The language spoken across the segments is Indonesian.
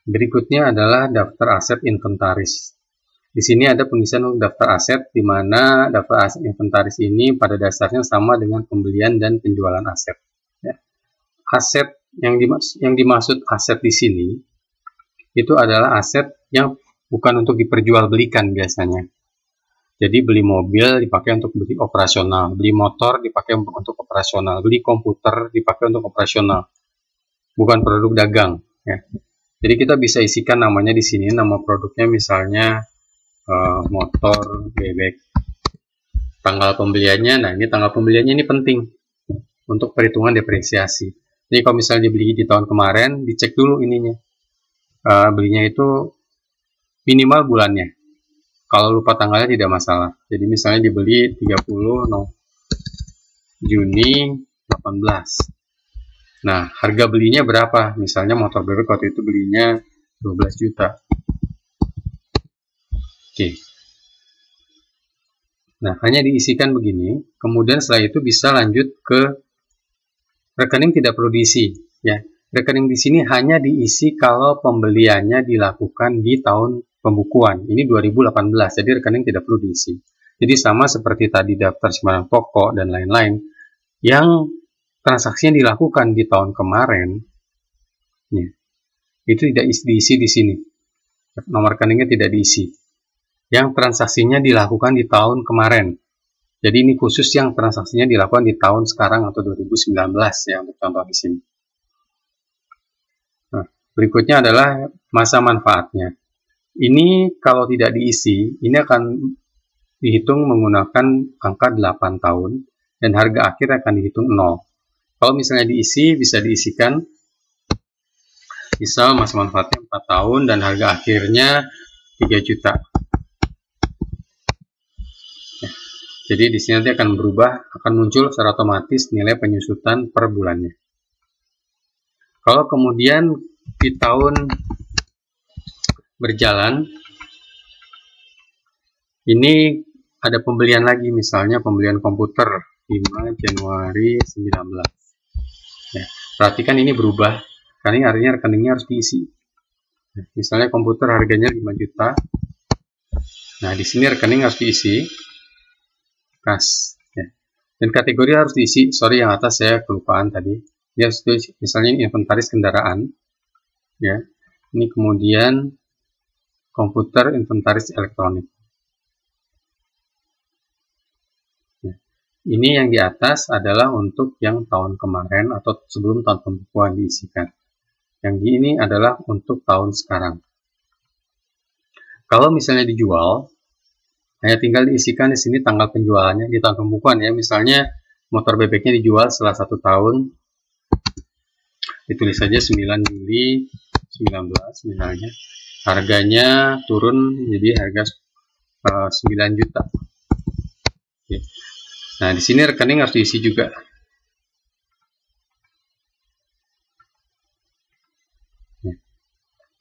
Berikutnya adalah daftar aset inventaris. Di sini ada pengisian untuk daftar aset, di mana daftar aset inventaris ini pada dasarnya sama dengan pembelian dan penjualan aset. Ya. Aset yang dimaksud aset di sini itu adalah aset yang bukan untuk diperjualbelikan biasanya. Jadi beli mobil dipakai untuk beli operasional, beli motor dipakai untuk operasional, beli komputer dipakai untuk operasional, bukan produk dagang. Ya. Jadi kita bisa isikan namanya di sini, nama produknya misalnya motor bebek. Tanggal pembeliannya, nah ini tanggal pembeliannya ini penting untuk perhitungan depresiasi. Jadi kalau misalnya dibeli di tahun kemarin, dicek dulu ininya. Belinya itu minimal bulannya. Kalau lupa tanggalnya tidak masalah. Jadi misalnya dibeli 30 Juni 18. Nah, harga belinya berapa? Misalnya motor bebek waktu itu belinya 12 juta. Oke. Nah, hanya diisikan begini. Kemudian setelah itu bisa lanjut ke rekening, tidak perlu diisi. Ya, rekening di sini hanya diisi kalau pembeliannya dilakukan di tahun pembukuan. Ini 2018, jadi rekening tidak perlu diisi. Jadi sama seperti tadi daftar simpanan pokok dan lain-lain, yang transaksinya dilakukan di tahun kemarin, ya, itu tidak diisi di sini. Nomor rekeningnya tidak diisi. Yang transaksinya dilakukan di tahun kemarin. Jadi ini khusus yang transaksinya dilakukan di tahun sekarang atau 2019 ya, untuk contoh di sini. Nah, berikutnya adalah masa manfaatnya. Ini kalau tidak diisi, ini akan dihitung menggunakan angka 8 tahun dan harga akhir akan dihitung 0. Kalau misalnya diisi, bisa diisikan misal masa manfaatnya 4 tahun dan harga akhirnya 3 juta. Jadi di sini nanti akan berubah, akan muncul secara otomatis nilai penyusutan per bulannya. Kalau kemudian di tahun berjalan, ini ada pembelian lagi, misalnya pembelian komputer 5 Januari 19. Ya, perhatikan ini berubah, karena ini artinya rekeningnya harus diisi. Nah, misalnya komputer harganya 5 juta. Nah, di sini rekening harus diisi. Kas. Ya. Dan kategori harus diisi. Sorry, yang atas saya kelupaan tadi. Ini harus diisi. Misalnya ini inventaris kendaraan. Ya. Ini kemudian komputer inventaris elektronik. Ya. Ini yang di atas adalah untuk yang tahun kemarin atau sebelum tahun pembukuan diisikan. Yang di ini adalah untuk tahun sekarang. Kalau misalnya dijual, hanya tinggal diisikan di sini tanggal penjualannya di tahun pembukuan ya. Misalnya motor bebeknya dijual setelah 1 tahun, ditulis saja 9 Juli 19 misalnya. Harganya turun jadi harga 9 juta. Oke. Nah, di sini rekening harus diisi juga.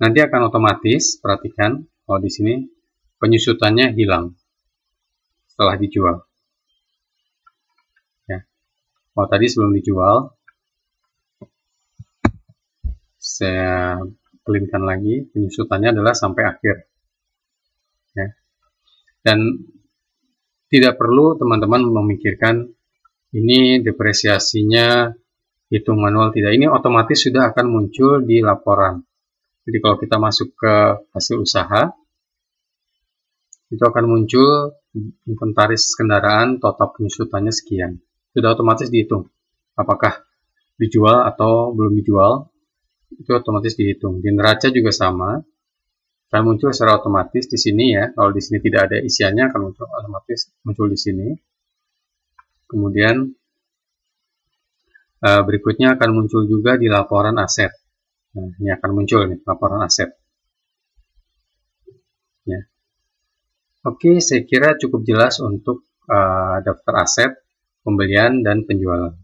Nanti akan otomatis, perhatikan, kalau di sini penyusutannya hilang setelah dijual. Ya. Kalau tadi sebelum dijual, saya cleankan lagi, penyusutannya adalah sampai akhir. Ya. Dan tidak perlu teman-teman memikirkan ini depresiasinya hitung manual, tidak. Ini otomatis sudah akan muncul di laporan. Jadi kalau kita masuk ke hasil usaha, itu akan muncul inventaris kendaraan, total penyusutannya sekian. Sudah otomatis dihitung. Apakah dijual atau belum dijual, itu otomatis dihitung. Di neraca juga sama, akan muncul secara otomatis di sini ya. Kalau di sini tidak ada isiannya, akan muncul otomatis muncul di sini. Kemudian berikutnya akan muncul juga di laporan aset. Nah, ini akan muncul nih laporan aset. Ya. Oke, saya kira cukup jelas untuk daftar aset, pembelian dan penjualan.